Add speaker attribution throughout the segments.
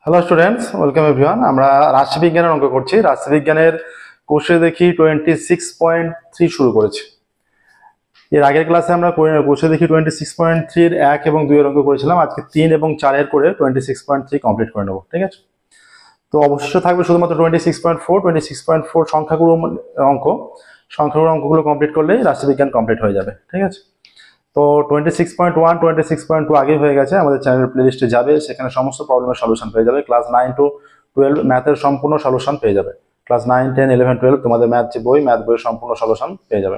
Speaker 1: Hello students, welcome everyone. আমরা রাশিবিজ্ঞানের অঙ্ক করছি। রাশিবিজ্ঞানের কোষে দেখি 26.3 শুরু করেছি। এর আগের ক্লাসে আমরা কোষে দেখি 26.3 এর 1 এবং 2 এর অঙ্ক করেছিলাম। আজকে 3 এবং 4 এর করে 26.3 কমপ্লিট করে নেবো, ঠিক আছে? তো অবশিষ্ট থাকবে শুধুমাত্র 26.4 সংখ্যাগুলো সংখ্যাগুলো অঙ্কগুলো কমপ্লিট করলেই রাশিবিজ্ঞান কমপ্লিট হয়ে যাবে, ঠিক আছে? তো 26.1 26.2 আগে হয়ে গেছে, আমাদের চ্যানেল প্লেলিস্টে যাবে, সেখানে সমস্ত প্রবলেমের সলিউশন পেয়ে যাবে। ক্লাস 9 to 12 ম্যাথের সম্পূর্ণ সলিউশন পেয়ে যাবে। ক্লাস 9, 10, 11, 12 তোমাদের ম্যাথ বইয়ের সম্পূর্ণ সলিউশন পেয়ে যাবে।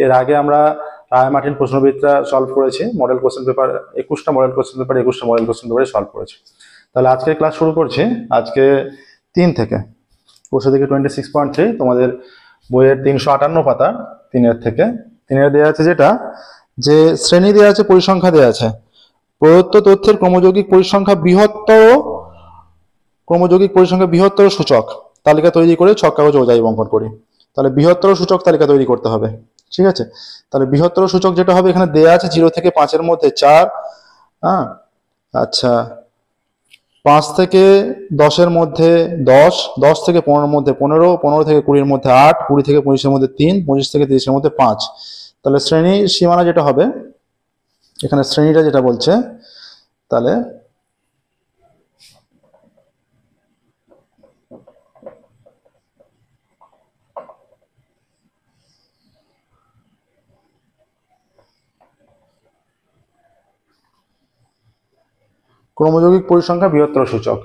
Speaker 1: এর আগে আমরা রায় মার্টিন প্রশ্নবিদটা সলভ করেছি। মডেল কোশ্চেন পেপার 21টা মডেল কোশ্চেন পেপার 21টা মডেল কোশ্চেন পেপারে সলভ করেছি। তাহলে আজকের ক্লাস শুরু করছি আজকে 3 থেকে। কোর্সে থেকে 26.3 তোমাদের বইয়ের 358 পাতা 3 থেকে 3 দেওয়া আছে, যেটা যে শ্রেণী দেওয়া আছে, পরিসংখ্যা দেওয়া আছে। প্রদত্ত তথ্যের ক্রমযৌগিক পরিসংখ্যা বৃহত্তর সূচক তালিকা তৈরি করে ছক কাগজ ওজাই অঙ্কন করি। তাহলে বৃহত্তর সূচক তালিকা তৈরি করতে হবে, ঠিক আছে? তাহলে বৃহত্তর সূচক যেটা হবে, এখানে দেওয়া আছে 0 থেকে 5 এর মধ্যে 4, হ্যাঁ, আচ্ছা, 5 থেকে 10 এর মধ্যে 10, 10 থেকে 15 এর মধ্যে 15, 15 থেকে 20 এর মধ্যে 8, 20 থেকে 25 এর মধ্যে 3, 25 থেকে 30 এর মধ্যে 5। তাহলে শ্রেণী সীমানা যেটা হবে, এখানে শ্রেণীটা যেটা বলছে, তাহলে ক্রমযৌগিক পরিসংখ্যা বৃহত্তর সূচক।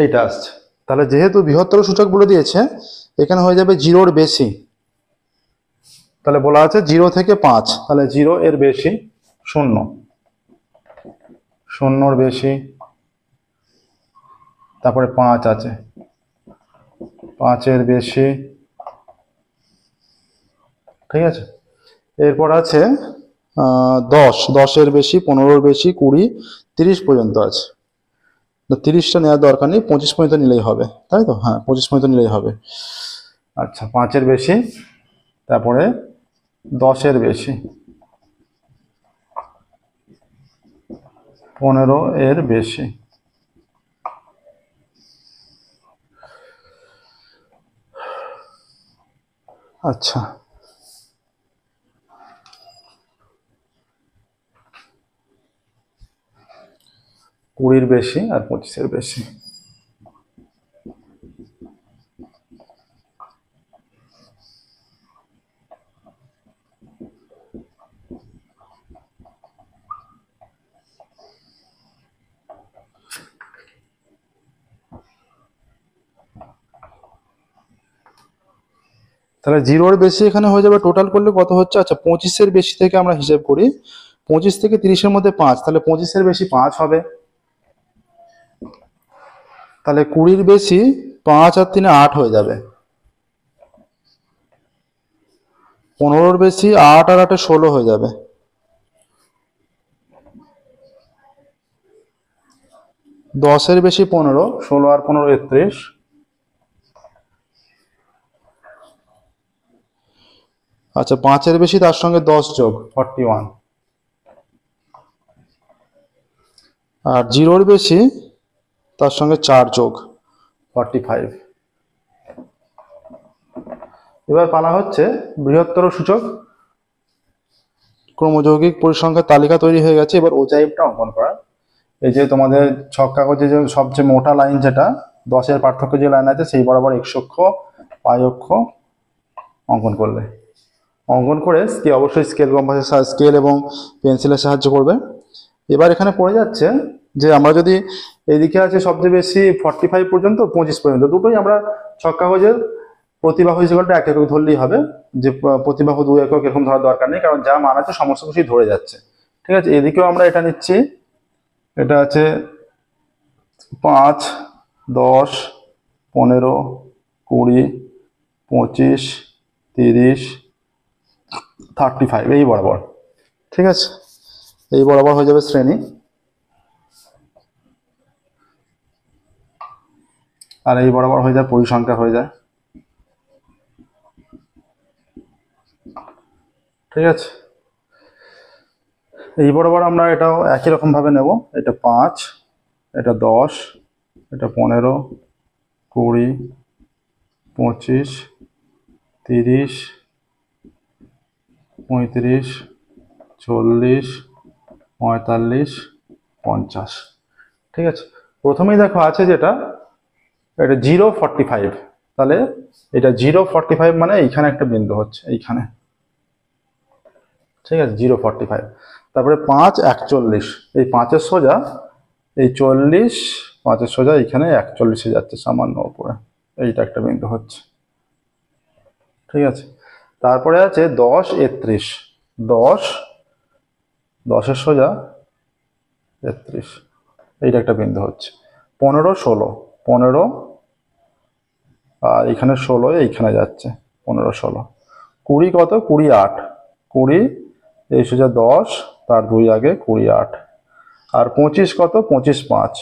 Speaker 1: এইটা আসছে। তাহলে যেহেতু বৃহত্তর সূচক বলে দিয়েছে, এখানে হয়ে যাবে 0-র বেশি। তাহলে বলা আছে 0 থেকে 5, তাহলে 0 এর বেশি, 0, 0-র বেশি, তারপরে 5 আছে, 5 এর বেশি, ঠিক আছে? এরপর আছে 10 এর বেশি, 15-র বেশি, 20, 30 পর্যন্ত আছে। 30টা নেওয়ার দরকার নেই, 25 পর্যন্ত নিলেই হবে, তাই তো? হ্যাঁ, 25 পর্যন্ত নিলেই হবে। আচ্ছা, 5 এর বেশি, তারপরে 10 এর বেশি, 15 এর বেশি, আচ্ছা, 20-র বেশি আর 25-এর বেশি। তাহলে 0-র বেশি এখানে হয়ে যাবে, টোটাল করলে কত হচ্ছে? আচ্ছা, 25-এর বেশি থেকে আমরা হিসেব করি, 25 থেকে 30-এর মধ্যে 5, তাহলে 25-এর বেশি 5 হবে। তাহলে 20-র বেশি 5 আর 3 8 হয়ে যাবে। 15-র বেশি 8 আর 8 16 হয়ে যাবে। 10-এর বেশি 15, 16 আর 15 31। আচ্ছা, 5-এর বেশি তার সঙ্গে 10 যোগ 41। আর 0-র বেশি তার সঙ্গে 4 যোগ 45। এবার পালা হচ্ছে বৃহত্তর সূচক ক্রমযৌগিক পরিসংখ্যার তালিকা তৈরি হয়ে গেছে। এবার ওজাইভটা অঙ্কন করা। এই যে তোমাদের ছক কাগজে যে সবচেয়ে মোটা লাইন, যেটা 10-এর পার্থক্য যে লাইন আছে, সেই বরাবর x অক্ষ, y অক্ষ অঙ্কন করলে, অঙ্কন করে অবশ্যই স্কেল এবং পেন্সিলের সাহায্য করবে। এবার এখানে পড়ে যাচ্ছে যে আমরা যদি এদিকে আছে সবচেয়ে বেশি 45 পর্যন্ত, 25 পর্যন্ত, দুটোই আমরা ছক কাগজের প্রতিবাহু হিসেবে 1 একক ধরলেই হবে। যে প্রতিবাহু 2 একক এরকম ধরার দরকার নেই, কারণ যা মান আছে সমস্ত কিছুই ধরে যাচ্ছে, ঠিক আছে? এদিকেও আমরা এটা নিচ্ছি, এটা আছে 5, 10, 15, 20, 25, 30, 35 এই বরাবর, ঠিক আছে? এই বরাবর হয়ে যাবে শ্রেণী, আর এই বরাবর হয়ে যায় পরিসংখ্যা হয়ে যায়। ঠিক আছে, এই বরাবর আমরা এটাও একই রকম ভাবে নেব। এটা 5, এটা 10, এটা 15, 20, 25, 30, 35, 40, 45, 50। ঠিক আছে, প্রথমেই দেখো আছে যেটা এটা 0.45, তাহলে এটা 0.45 মানে এইখানে একটা বিন্দু হচ্ছে এইখানে। ঠিক আছে, 0.45। তারপরে 5, 41, এই 5-এর সোজা এই 40, 5-এর সোজা এইখানে 41-এ যাচ্ছে সামান্য উপরে, এইটা একটা বিন্দু হচ্ছে। ঠিক আছে, তারপরে আছে 10, 31, 10-এর সোজা 31, এইটা একটা বিন্দু হচ্ছে। 15, 16, 15 আর এখানে 16 এইখানে যাচ্ছে, 15, 16। 20 কত? 20, 8, 20 এই সোজা 10, তার 2 আগে 20, 8। আর 25 কত? 25, 5,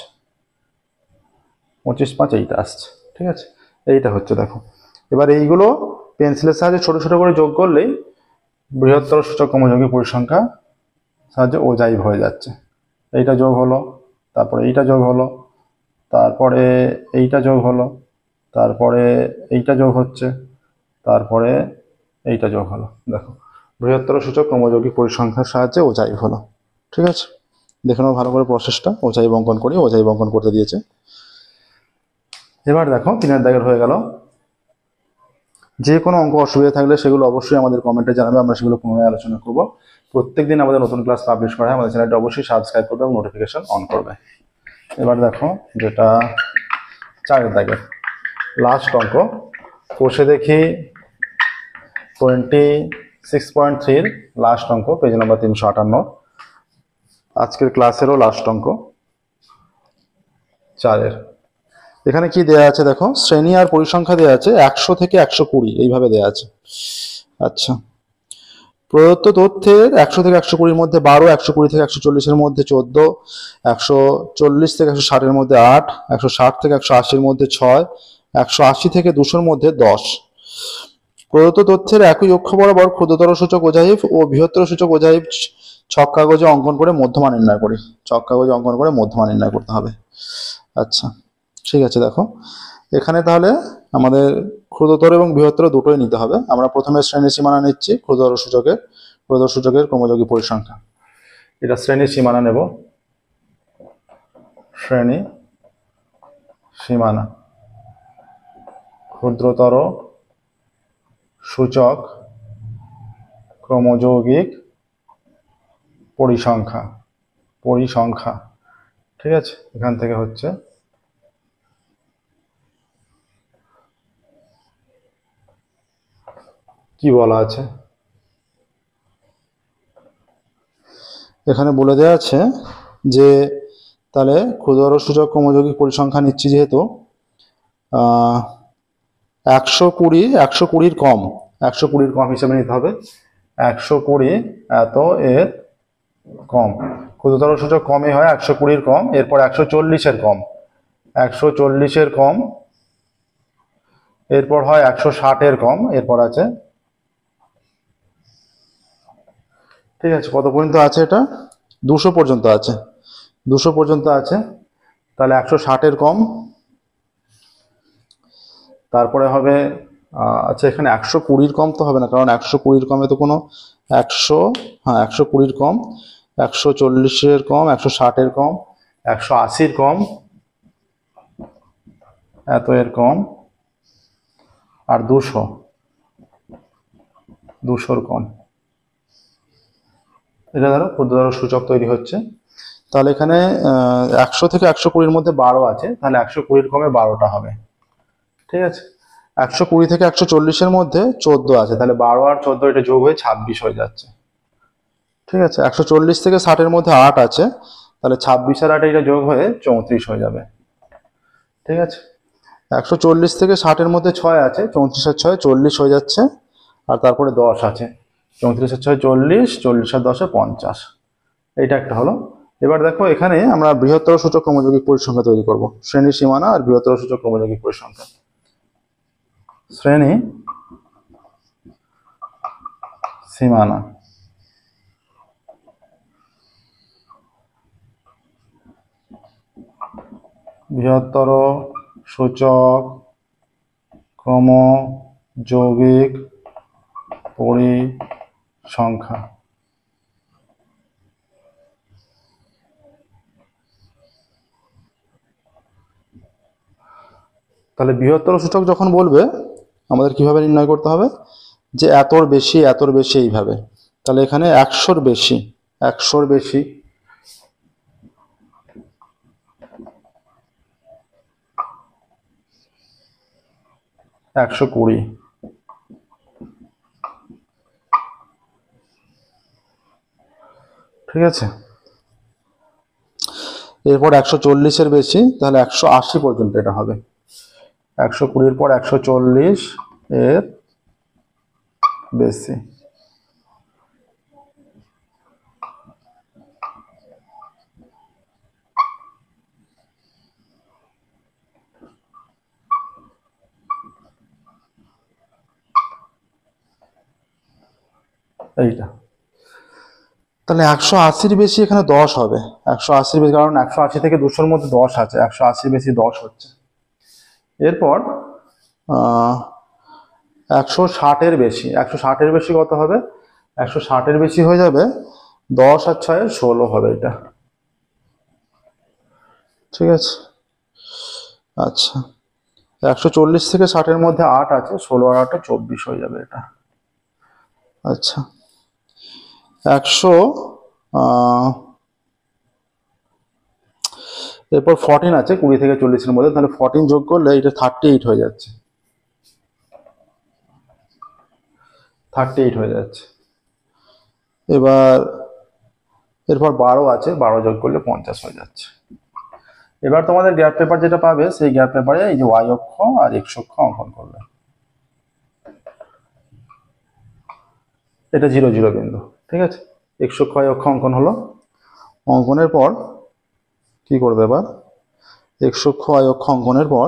Speaker 1: 25, 5 এইটা আসছে। ঠিক আছে, এইটা হচ্ছে দেখো। এবার এইগুলো পেন্সিলের সাহায্যে ছোট ছোট করে যোগ করলেই বৃহত্তর সূচক ক্রমযৌগিক পরিসংখ্যা সাহায্যে ওজাইভ হয়ে যাচ্ছে। এইটা যোগ হলো, তারপরে এইটা যোগ হলো, তারপরে এইটা যোগ হলো, তারপরে এইটা যোগ হচ্ছে, তারপরে এইটা যোগ হলো। দেখো, বৃহত্তর সূচক ক্রমযৌগিক পরিসংখ্যার সাহায্যে ওজাইভ হলো। ঠিক আছে, দেখে নাও ভালো করে প্রসেসটা। ওজাইভ অঙ্কন করি, ওজাইভ অঙ্কন করতে দিয়েছে। এবার দেখো 3-এর দাগের হয়ে গেল। যে কোনো অঙ্ক অসুবিধা থাকলে সেগুলো অবশ্যই আমাদের কমেন্টে জানাবে, আমরা সেগুলো পুনরায় আলোচনা করব। প্রত্যেকদিন আমাদের নতুন ক্লাস পাবলিশ করা হয়, আমাদের চ্যানেলটা অবশ্যই সাবস্ক্রাইব করবে এবং নোটিফিকেশন অন করবে। এবার দেখো যেটা 4-এর দাগের লাস্ট অঙ্ক, কোষে দেখি 26.3-র লাস্ট অঙ্ক, পেজ নাম্বার 358, আজকের ক্লাসেরও লাস্ট অঙ্ক 4-এর। এখানে কি দেয়া আছে দেখো, শ্রেণী আর পরিসংখ্যা দেয়া আছে 100 থেকে 120 এইভাবে দেয়া আছে। আচ্ছা, প্রদত্ত তথ্যের 100 থেকে 120-র মধ্যে 12, 120 থেকে 140-এর মধ্যে 14, 140 থেকে 160-এর মধ্যে 8, 160 থেকে 180-এর মধ্যে 6, 180 থেকে 200-এর মধ্যে 10। প্রদত্ত তথ্যের একই অক্ষ বরাবর ক্ষুদ্রতর সূচক ওজাইভ ও বৃহত্তর সূচক ওজাইভ ছক কাগজে অঙ্কন করে মধ্যমা নির্ণয় করি। ছক কাগজে অঙ্কন করে মধ্যমা নির্ণয় করতে হবে। আচ্ছা, ঠিক আছে, দেখো এখানে তাহলে আমাদের ক্ষুদ্রতর এবং বৃহত্তর দুটোই নিতে হবে। আমরা প্রথমে শ্রেণী সীমানা নিচ্ছি ক্ষুদ্রতর সূচকের ক্রমযৌগিক পরিসংখ্যা। এটা শ্রেণী সীমানা নেব, শ্রেণী সীমানা ক্ষুদ্রতর সূচক ক্রমযৌগিক পরিসংখ্যা। ঠিক আছে, এখান থেকে হচ্ছে কি বলা আছে, এখানে বলে দেওয়া আছে যে তাহলে ক্ষুদ্রতর সূচক ক্রমযৌগিক পরিসংখ্যা নিচ্ছি যেহেতু 120 কম, 120 কম হিসেবে নিতে হবে। 120 এত এর কম, ক্ষুদ্রতর সূচক কমই হয়, 120 কম, এরপর 140-এর কম, 140-এর কম, এরপর হয় 160-এর কম, এরপর আছে, ঠিক আছে, কত পর্যন্ত আছে এটা? 200 পর্যন্ত আছে, 200 পর্যন্ত আছে। তাহলে 160-এর কম, তারপরে হবে আচ্ছা এখানে 120-র কম তো হবে না, কারণ 120-র কমে তো কোনো 120-র কম, 140-এর কম, 160-এর কম, 180-র কম, এত এর কম, আর 200-র কম। এটা ধরো ক্ষুদ্রতর সূচক তৈরি হচ্ছে। তাহলে এখানে 100 থেকে 120-র মধ্যে 12 আছে, তাহলে 120-র কমে 12টা হবে। ঠিক আছে, 120 থেকে 140-এর মধ্যে 14 আছে, তাহলে 12 আর 14 এটা যোগ হয়ে 26 হয়ে যাচ্ছে। ঠিক আছে, 140 থেকে 60-এর মধ্যে 8 আছে, তাহলে 26 আর 8 এটা যোগ হয়ে 34 হয়ে যাবে। ঠিক আছে, 140 থেকে 60-এর মধ্যে 6 আছে, 34 আর 6 40 হয়ে যাচ্ছে, আর তারপরে 10 আছে, 34 আর 6 40, 40 আর 10 50। এইটা একটা হলো। এবার দেখো এখানে আমরা বৃহত্তর সূচক ক্রমযৌগিক পরিসংখ্যা তৈরি করব, শ্রেণী সীমানা আর বৃহত্তর সূচক ক্রমযৌগিক পরিসংখ্যা। শ্রেণী সীমানা, বৃহত্তর সূচক ক্রমযৌগিক পরিসংখ্যা। তাহলে বৃহত্তর সূচক যখন বলবে আমাদের কিভাবে নির্ণয় করতে হবে, যে এতর বেশি এতর বেশি এইভাবে। তাহলে এখানে 100-র বেশি, 100-র বেশি, 120, ঠিক আছে। এরপর 140-এর বেশি, তাহলে 180 পর্যন্ত এটা হবে। 120-র পর 140 এর বেশি। এইটা তাহলে 180-র বেশি এখানে 10 হবে। 180-র বেশি, কারণ 180 থেকে 200-র মধ্যে 10 আছে, 180-র বেশি 10 হচ্ছে। এরপর 160-এর বেশি, 160-এর বেশি কত হবে? 160-এর বেশি হয়ে যাবে 10 আর 6 16 হবে এটা, ঠিক আছে। আচ্ছা, 140 থেকে 60-এর মধ্যে 8 আছে, 16 আর 8 24 হয়ে যাবে এটা। আচ্ছা, 100 এরপর 14 আছে 20 থেকে 40-এর মধ্যে, তাহলে 14 যোগ করলে এটা 38 হয়ে যাচ্ছে, 38 হয়ে যাচ্ছে। এবার এরপর 12 আছে, 12 যোগ করলে 50 হয়ে যাচ্ছে। এবার তোমাদের গ্রাফ পেপার যেটা পাবে, সেই গ্রাফ পেপারে এই যে ওয়াই অক্ষ আর এক্স অক্ষ অঙ্কন করবে। এটা 0 0 বিন্দু, ঠিক আছে। এক্স অক্ষ ওয়াই অক্ষ অঙ্কন হলো। অঙ্কনের পর কি করবে, এবার এক্স অক্ষ ওয়াই অক্ষ অঙ্কনের পর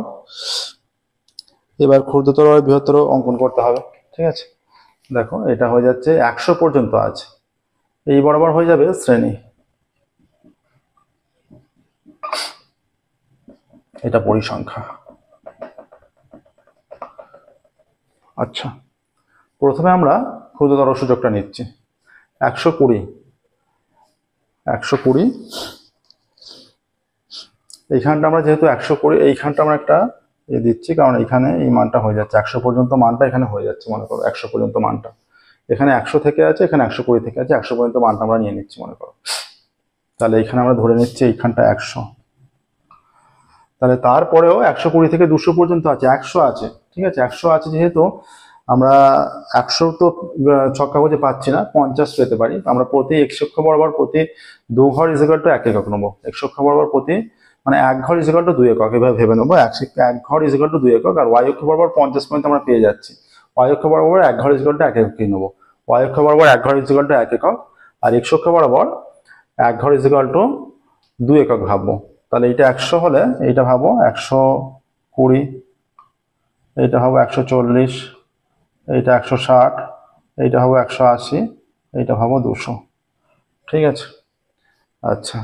Speaker 1: এবার ক্ষুদ্রতর আর বৃহত্তর অঙ্কন করতে হবে, ঠিক আছে। দেখো এটা হয়ে যাচ্ছে 100 পর্যন্ত আছে, এই বরাবর হয়ে যাবে শ্রেণী, এটা পরিসংখ্যা। আচ্ছা, প্রথমে আমরা ক্ষুদ্রতর সূচকটা নিচ্ছি 120, 120। এইখানটা আমরা যেহেতু 120, এইখানটা আমরা একটা দিচ্ছি, কারণ এখানে এই মানটা হয়ে যাচ্ছে 100 পর্যন্ত, মানটা এখানে হয়ে যাচ্ছে, মনে করো 100 পর্যন্ত মানটা এখানে 100 থেকে আছে, এখানে 120 থেকে আছে, 100 পর্যন্ত মানটা আমরা নিয়ে নিচ্ছি মনে করো। তাহলে এখানে আমরা ধরে নিচ্ছি এইখানটা 100, তাহলে তারপরেও 120 থেকে 200 পর্যন্ত আছে, 100 আছে, ঠিক আছে। 100 আছে যেহেতু আমরা 100 তো ছক কাগজে পাচ্ছি না, 50 পেতে পারি। আমরা প্রতি এক্স অক্ষ বরাবর প্রতি 2 ঘর ইজিক্যাল টু 1 একক নেবো। এক্স অক্ষ বরাবর প্রতি মানে 1 ঘর ইজিক্যাল টু 2 একক, এভাবে ভেবে নেবো। 1 ঘর ইজিক্যাল টু 2 একক, আর ওয়াই অক্ষ বরাবর 50 পর্যন্ত আমরা পেয়ে যাচ্ছি। ওয়াই অক্ষ বরাবর 1 ঘর ইজিক্যাল টু 1 এককই নেবো। ওয়াই অক্ষ বরাবর 1 ঘর ইজিক্যাল টু 1 একক, আর এক্স অক্ষ বরাবর 1 ঘর ইজিক্যাল টু 2 একক ভাববো। তাহলে এইটা 100 হলে এইটা ভাবো 120, এইটা ভাবো 140, এইটা 160, এইটা ভাবো 180, এইটা ভাবো 200, ঠিক আছে। আচ্ছা,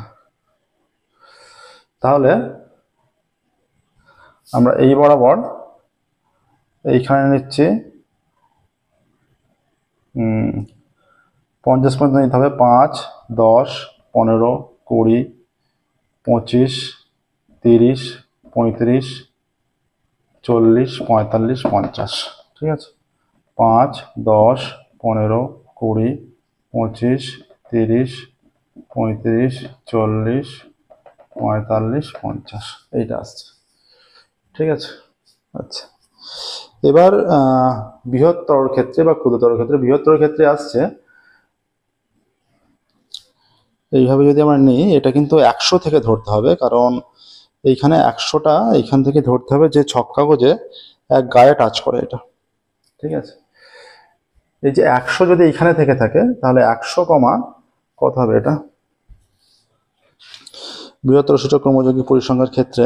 Speaker 1: তাহলে আমরা এই বরাবর এইখানে নিচ্ছি 50 পর্যন্ত নিতে হবে, 5, 10, 15, 20, 25, 30, 35, 40, 45, 50, ঠিক আছে। 5, 10, 15, 20, 25, 30, 35, 40, 45, 50 এইটা আসছে, ঠিক আছে। আচ্ছা, এবার বৃহত্তর ক্ষেত্রে বা ক্ষুদ্রতর ক্ষেত্রে, বৃহত্তর ক্ষেত্রে আসছে এইভাবে যদি আমরা নিই, এটা কিন্তু 100 থেকে ধরতে হবে, কারণ এইখানে 100টা এইখান থেকে ধরতে হবে, যে ছক কাগজে এক গায়ে টাচ করে এটা, ঠিক আছে। এই যে 100 যদি এইখানে থেকে থাকে, তাহলে 100 কমা কত হবে, এটা বৃহত্তর সূচক ক্রমযৌগিক পরিসংখ্যার ক্ষেত্রে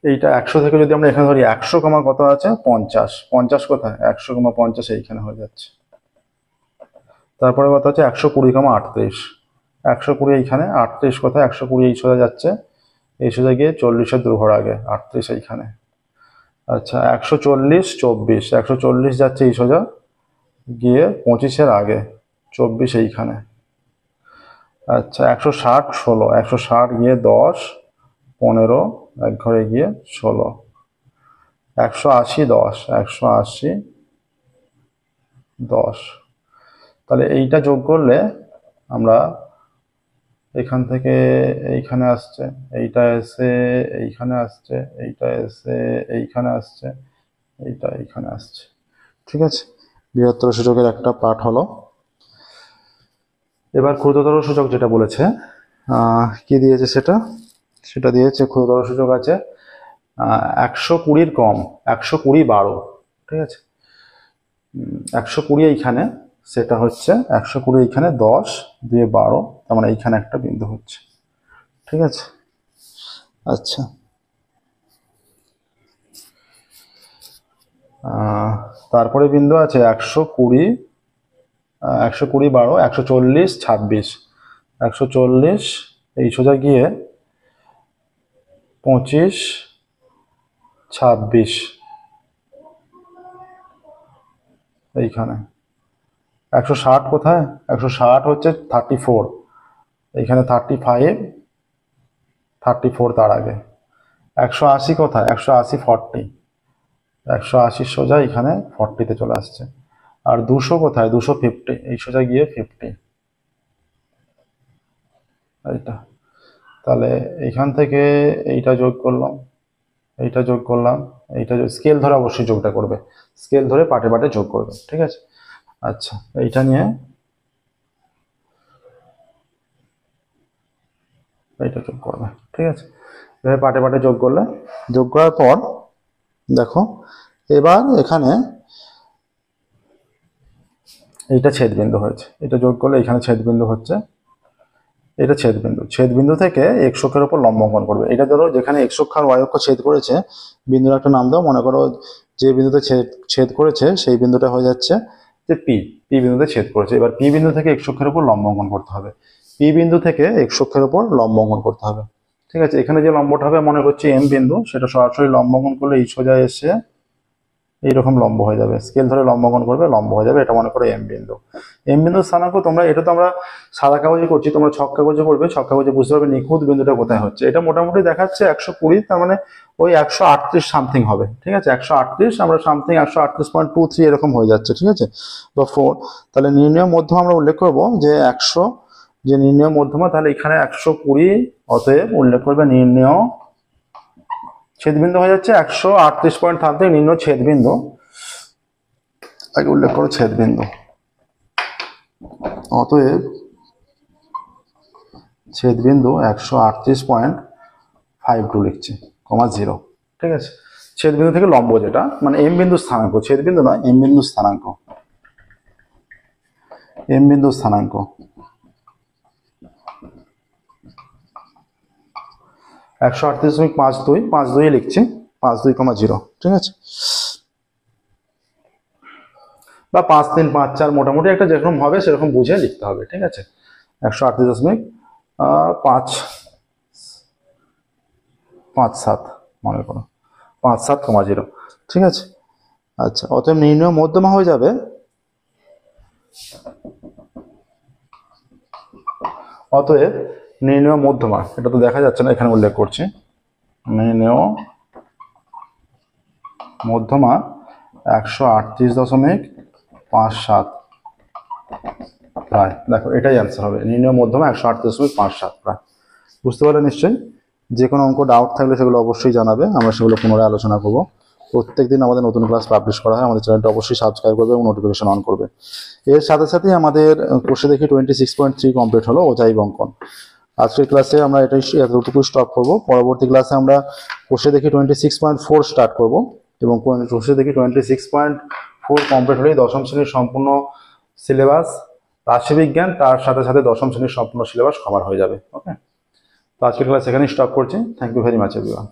Speaker 1: এইটা 100 থেকে যদি আমরা এখানে ধরি 100 কমা কত আছে 50, 50 কোথায় 100 কমা 50 এইখানে হয়ে যাচ্ছে। তারপরে কত আছে 120 কমা 38, 120 এইখানে, 38 কোথায় 120 এই সোজা যাচ্ছে, এই সোজা গিয়ে 40-এর দুঘর আগে, 38 এইখানে। আচ্ছা 140 24, 140 যাচ্ছে এই সোজা গিয়ে 25-এর আগে, 24 এইখানে। আচ্ছা 160 16, 160 গিয়ে 10 15 এক ঘরে গিয়ে 16, 180 10, 180 10। তাহলে এইটা যোগ করলে আমরা এখান থেকে এইখানে আসছে, এইটা এসে এইখানে আসছে, এইটা এসে এইখানে আসছে, এইটা এইখানে আসছে। ঠিক আছে, বৃহত্তর সূচকের একটা পার্ট হলো। এবার ক্ষুদ্রতর সূচক যেটা বলেছে, কি দিয়েছে সেটা দিয়েছে ক্ষুদ্রতর সূচক আছে 120 কম, 120 12। ঠিক আছে, 120 এইখানে, সেটা হচ্ছে 120 এইখানে 10 দিয়ে 12, তার মানে এইখানে একটা বিন্দু হচ্ছে। ঠিক আছে, আচ্ছা তারপরে বিন্দু আছে 120 12, 140 26, 140 এই সোজা গিয়ে 25 26 এইখানে। 160 কোথায় 160 হচ্ছে 34, এইখানে 35 34 তার আগে। 180 কোথায় 180 40, 180 সোজা এখানে 40-তে চলে আসছে। আর 200 কোথায় 250, এই সোজা গিয়ে 50 এইটা। তাহলে এখান থেকে এইটা যোগ করলাম, এইটা যোগ করলাম, এইটা স্কেল ধরে অবশ্যই যোগটা করবে, স্কেল ধরে পাটে পাটে যোগ করবে। ঠিক আছে, আচ্ছা এইটা নিয়ে এইটা যোগ করবে। ঠিক আছে, এভাবে পাটে পাটে যোগ করলে, যোগ করার পর দেখো এবার এখানে এইটা ছেদবিন্দু হয়েছে, এটা যোগ করলে এখানে ছেদবিন্দু হচ্ছে, এটা ছেদবিন্দু, ছেদবিন্দু থেকে এক্স অক্ষের উপর লম্ব অঙ্কন করবে। এটা ধরো যেখানে এক্স অক্ষ আর ওয়াই অক্ষ ছেদ করেছে, বিন্দুর একটা নাম দাও, মনে করো যে বিন্দুতে ছেদ করেছে সেই বিন্দুটা হয়ে যাচ্ছে যে পি বিন্দুতে ছেদ করেছে। এবার পি বিন্দু থেকে এক্স অক্ষের উপর লম্ব অঙ্কন করতে হবে, পি বিন্দু থেকে এক্স অক্ষের উপর লম্ব অঙ্কন করতে হবে। ঠিক আছে, এখানে যে লম্বটা হবে মনে করছি এম বিন্দু, সেটা সরাসরি লম্ব অঙ্কন করলে এই সোজা এসে এইরকম লম্ব হয়ে যাবে, স্কেল ধরে লম্ব অঙ্কন করবে, লম্ব হয়ে যাবে, এটা মনে করো এম বিন্দু। এম বিন্দু স্থানাঙ্ক তোমরা, এটা তো আমরা সাদা কাগজে করছি, তোমরা ছক কাগজে করবে, ছক কাগজে বুঝতে পারবে নিখুঁত বিন্দুটা কোথায় হচ্ছে। এটা মোটামুটি দেখাচ্ছে 120, তার মানে ওই 138 সামথিং হবে। ঠিক আছে, 138 আমরা সামথিং 138.23 এরকম হয়ে যাচ্ছে। ঠিক আছে, বা 4। তাহলে নির্ণয় মধ্যমা আমরা উল্লেখ করবো যে 100, যে নির্ণয় মধ্যমা, তাহলে এখানে 120, অতএব উল্লেখ করবে নির্ণয় ছেদবিন্দু হয়ে যাচ্ছে 138.3, নির্ণয় ছেদবিন্দু, আগে উল্লেখ করো ছেদবিন্দু, অতএব ছেদবিন্দু 138.52 লিখছি, কমা 0। ঠিক আছে, ছেদবিন্দু থেকে লম্ব যেটা, মানে এম বিন্দু স্থানাঙ্ক, ছেদবিন্দু নয়, এম বিন্দু স্থানাঙ্ক, এম বিন্দু স্থানাঙ্ক 138.52 লিখছি, 52,0। ঠিক আছে, বা 5 3 5 4 মোটামুটি একটা যেরকম হবে সেরকম বুঝে লিখতে হবে। ঠিক আছে, 138.557 মনে করো, 57,0। ঠিক আছে, আচ্ছা অতএব নির্ণয় মধ্যমা হয়ে যাবে, অতএব নির্ণয় মধ্যমা, এটা তো দেখা যাচ্ছে না, এখানে উল্লেখ করছি, নির্ণয় মধ্যমা 138.57 প্রায়। দেখো এটাই অ্যান্সার হবে, নির্ণয় মধ্যমা 138.57 প্রায়। বুঝতে পারলে নিশ্চয়ই? যে কোনো অঙ্ক ডাউট থাকলে সেগুলো অবশ্যই জানাবে, আমরা সেগুলো পুনরায় আলোচনা করবো। প্রত্যেকদিন আমাদের নতুন ক্লাস পাবলিশ করা হয়, আমাদের চ্যানেলটা অবশ্যই সাবস্ক্রাইব করবে এবং নোটিফিকেশন অন করবে। এর সাথে সাথেই আমাদের কোর্সে দেখি 26.3 কমপ্লিট হলো, অজাইব অঙ্কন। আজকের ক্লাসে আমরা এতটুকু স্টপ করব, পরবর্তী ক্লাসে আমরা কোর্সে দেখি 26.4 স্টার্ট করব, এবং কোর্সে দেখি 26.4 কমপ্লিট হলেই দশম শ্রেণীর সম্পূর্ণ সিলেবাস রাশিবিজ্ঞান, তার সাথে সাথে দশম শ্রেণীর সম্পূর্ণ সিলেবাস কভার হয়ে যাবে। ওকে, তো আজকের ক্লাস এখানেই স্টপ করছি। Thank you very much everyone.